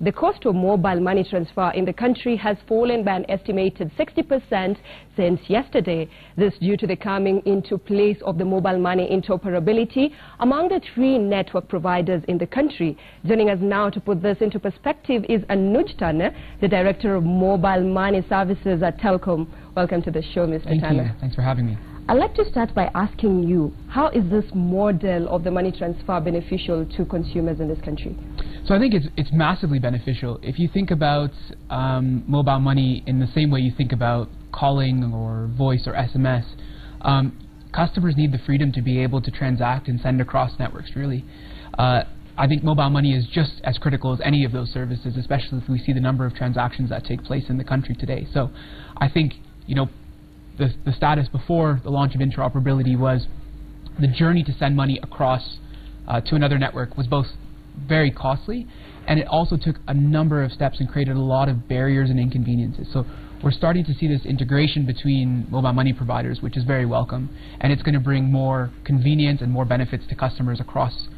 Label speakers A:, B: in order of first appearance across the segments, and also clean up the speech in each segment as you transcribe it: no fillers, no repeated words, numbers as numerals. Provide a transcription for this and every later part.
A: The cost of mobile money transfer in the country has fallen by an estimated 60% since yesterday. This due to the coming into place of the mobile money interoperability among the 3 network providers in the country. Joining us now to put this into perspective is Anuj, the Director of Mobile Money Services at Telkom. Welcome to the show, Mr. Tannas.
B: Thank you. Thanks for having me.
A: I'd like to start by asking you, how is this model of the money transfer beneficial to consumers in this country?
B: So I think it's massively beneficial. If you think about mobile money in the same way you think about calling or voice or SMS, customers need the freedom to be able to transact and send across networks, really. I think mobile money is just as critical as any of those services, especially if we see the number of transactions that take place in the country today. So I think, you know, the status before the launch of interoperability was the journey to send money across to another network was both very costly, and it also took a number of steps and created a lot of barriers and inconveniences. So we're starting to see this integration between mobile money providers, which is very welcome, and it's going to bring more convenience and more benefits to customers across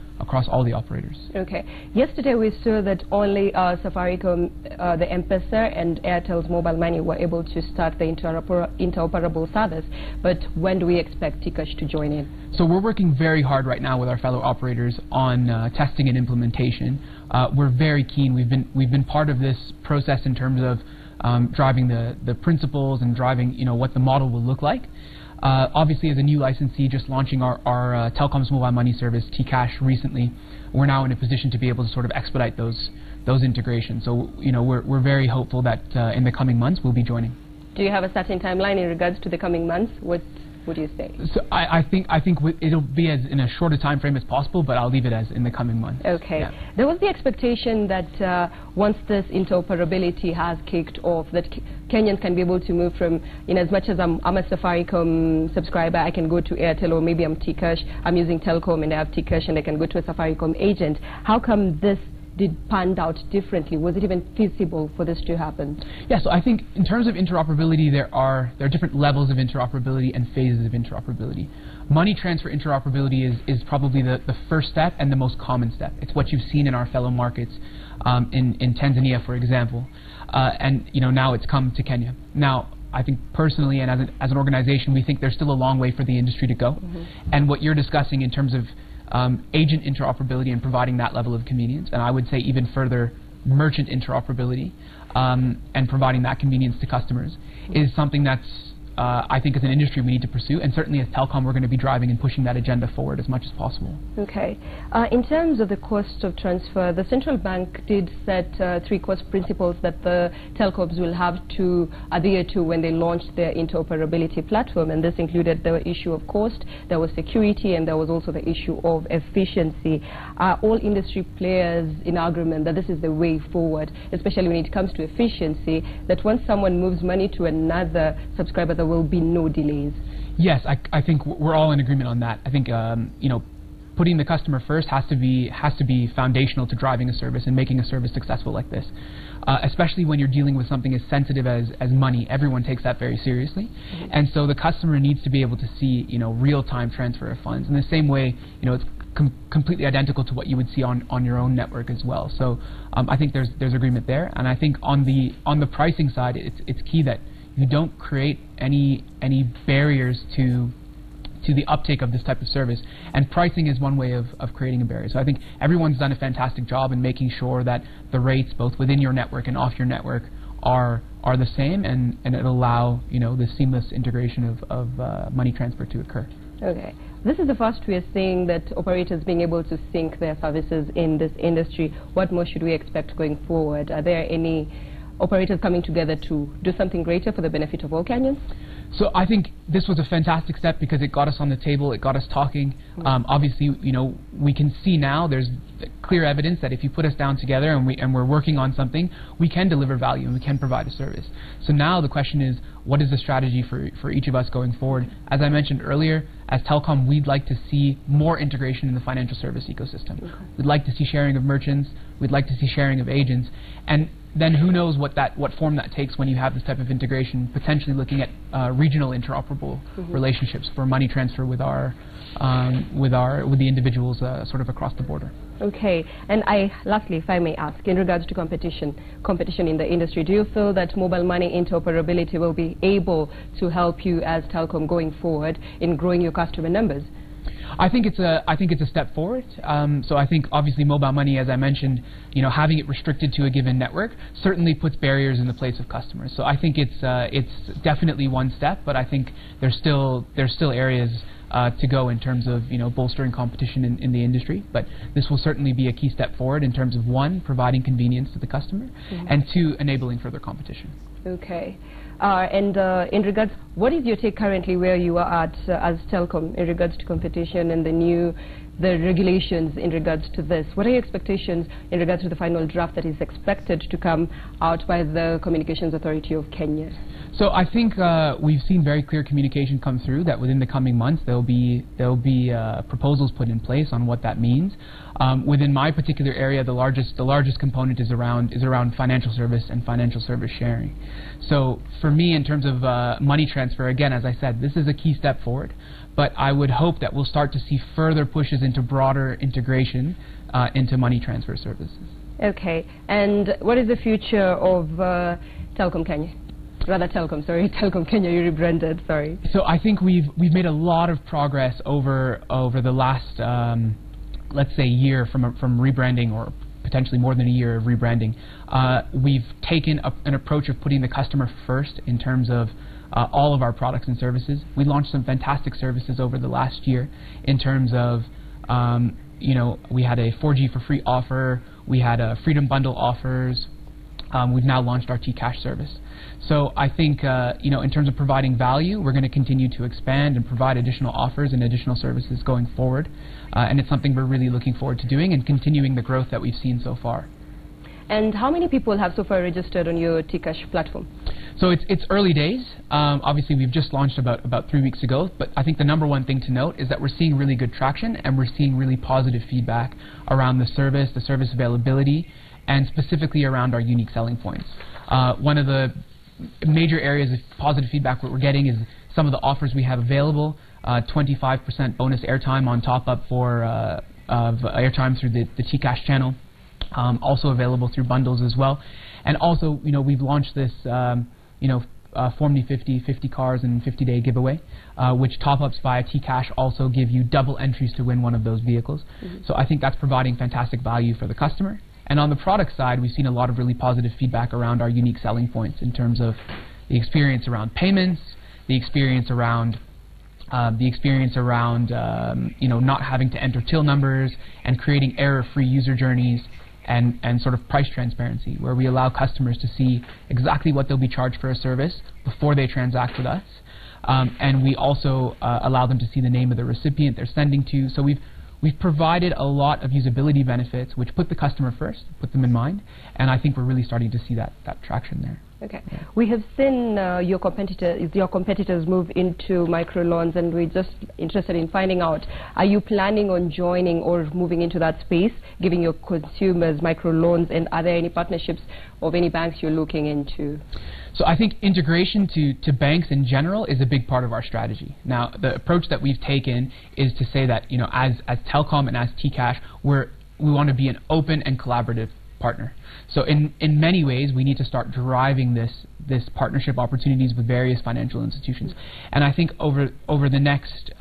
B: all the operators.
A: Okay. Yesterday we saw that only Safaricom, the M-Pesa and Airtel's mobile money were able to start the interoperable service. But when do we expect Tcash to join in?
B: So we're working very hard right now with our fellow operators on testing and implementation. We're very keen. We've been part of this process in terms of driving the principles and driving, you know, what the model will look like. Obviously, as a new licensee just launching our Telkom's mobile money service, Tcash, recently, we're now in a position to be able to sort of expedite those integrations. So, you know, we're very hopeful that in the coming months we'll be joining. Do
A: you have a certain timeline in regards to the coming months? What would you say?
B: So I think it'll be as in a shorter time frame as possible, but I'll leave it as in the coming months.
A: Okay.
B: Yeah.
A: There was the expectation that once this interoperability has kicked off, that Kenyans can be able to move from, in as much as I'm a Safaricom subscriber, I can go to Airtel, or maybe I'm Tcash, I'm using Telkom and I have Tcash and I can go to a Safaricom agent. How come this did panned out differently? Was it even feasible for this to happen?
B: Yeah, so I think in terms of interoperability, there are different levels of interoperability and phases of interoperability. Money transfer interoperability is probably the first step and the most common step. It's what you've seen in our fellow markets in Tanzania, for example, and you know, now it's come to Kenya. Now, I think personally and as an organization, we think there's still a long way for the industry to go. And what you're discussing in terms of agent interoperability and providing that level of convenience, and I would say even further merchant interoperability and providing that convenience to customers is something that's I think as an industry we need to pursue, and certainly as Telkom we're going to be driving and pushing that agenda forward as much as possible.
A: Okay. In terms of the cost of transfer, the central bank did set 3 cost principles that the telecoms will have to adhere to when they launched their interoperability platform, and this included the issue of cost, there was security, and there was also the issue of efficiency. Are all industry players in agreement that this is the way forward, especially when it comes to efficiency, that once someone moves money to another subscriber, there will be no delays?
B: Yes, I think we're all in agreement on that. I think you know, putting the customer first has to be foundational to driving a service and making a service successful like this. Especially when you're dealing with something as sensitive as money, everyone takes that very seriously, and so the customer needs to be able to see, you know, real-time transfer of funds. In the same way, you know, it's completely identical to what you would see on your own network as well. So I think there's agreement there, and I think on the pricing side, it's key that you don't create any barriers to the uptake of this type of service, and pricing is one way of creating a barrier. So I think everyone's done a fantastic job in making sure that the rates both within your network and off your network are the same, and it'll allow, you know, the seamless integration of money transfer to occur.
A: Okay. This is the first we are seeing that operators being able to sync their services in this industry. What more should we expect going forward? Are there any operators coming together to do something greater for the benefit of all Kenyans?
B: So I think this was a fantastic step because it got us on the table, it got us talking. Obviously, you know, we can see now there's clear evidence that if you put us down together and we're working on something, we can deliver value and we can provide a service. So now the question is, what is the strategy for each of us going forward? As I mentioned earlier, as Telkom, we'd like to see more integration in the financial service ecosystem. We'd like to see sharing of merchants, we'd like to see sharing of agents, and then who knows what form that takes when you have this type of integration, potentially looking at regional interoperable relationships for money transfer with the individuals sort of across the border.
A: Okay, and lastly, if I may ask, in regards to competition in the industry, do you feel that mobile money interoperability will be able to help you as Telkom going forward in growing your customer numbers?
B: I think it's a step forward. So I think obviously mobile money, as I mentioned, having it restricted to a given network certainly puts barriers in the place of customers. So I think it's definitely one step, but I think there's still areas to go in terms of bolstering competition in the industry. But this will certainly be a key step forward in terms of, one, providing convenience to the customer, and two, enabling further competition.
A: Okay. And in regards, what is your take currently where you are at as Telkom in regards to competition and the regulations in regards to this? What are your expectations in regards to the final draft that is expected to come out by the Communications Authority of Kenya?
B: So I think we've seen very clear communication come through that within the coming months there'll be proposals put in place on what that means. Within my particular area, the largest component is around financial service and financial service sharing. So for me, in terms of money transfer, again, as I said, this is a key step forward. But I would hope that we'll start to see further pushes into broader integration into money transfer services. Okay.
A: And what is the future of Telkom Kenya? Rather Telkom, sorry, Telkom Kenya, you rebranded, sorry.
B: So I think we've made a lot of progress over the last, let's say, year from rebranding, or potentially more than a year of rebranding. We've taken an approach of putting the customer first in terms of all of our products and services. We launched some fantastic services over the last year in terms of, we had a 4G for free offer, we had Freedom Bundle offers, we've now launched our T-Cash service. So I think, in terms of providing value, we're going to continue to expand and provide additional offers and additional services going forward. And it's something we're really looking forward to doing and continuing the growth that we've seen so far.
A: And how many people have so far registered on your T-Cash platform?
B: So it's early days. Obviously, we've just launched about 3 weeks ago. But I think the number one thing to note is that we're seeing really good traction and we're seeing really positive feedback around the service availability, and specifically around our unique selling points. One of the major areas of positive feedback we're getting is some of the offers we have available. 25% bonus airtime on top up for of airtime through the T-Cash channel, also available through bundles as well. And also, we've launched this, Form Me 50 cars and 50-day giveaway, which top-ups via T-Cash also give you double entries to win one of those vehicles. So I think that's providing fantastic value for the customer. And on the product side, we've seen a lot of really positive feedback around our unique selling points in terms of the experience around payments, the experience around not having to enter till numbers, and creating error-free user journeys, and sort of price transparency, where we allow customers to see exactly what they'll be charged for a service before they transact with us. And we also allow them to see the name of the recipient they're sending to. So we've provided a lot of usability benefits which put the customer first, put them in mind, and I think we're really starting to see that traction there.
A: Okay. Yeah. We have seen your competitors move into microloans, and we're just interested in finding out, are you planning on joining or moving into that space, giving your consumers microloans, and are there any partnerships of any banks you're looking into?
B: So I think integration to banks in general is a big part of our strategy. Now, the approach that we've taken is to say that, as Telkom and as T-Cash, we want to be an open and collaborative partner. So in many ways, we need to start driving this partnership opportunities with various financial institutions. And I think over the next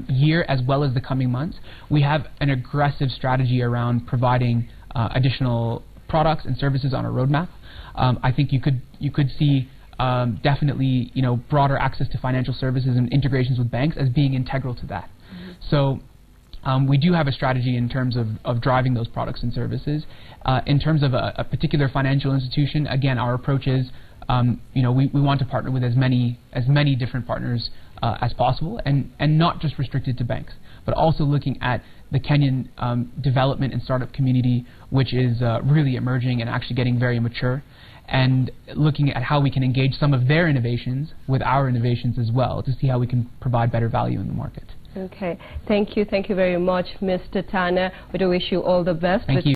B: year, as well as the coming months, we have an aggressive strategy around providing additional products and services on a roadmap. I think you could see definitely broader access to financial services and integrations with banks as being integral to that. So we do have a strategy in terms of driving those products and services. In terms of a particular financial institution, again, our approach is we want to partner with as many different partners as possible, and not just restricted to banks, but also looking at the Kenyan development and startup community, which is really emerging and actually getting very mature, and looking at how we can engage some of their innovations with our innovations as well to see how we can provide better value in the market.
A: Okay. Thank you very much, Mr. Tannas. We do wish you all the best.
B: Thank you.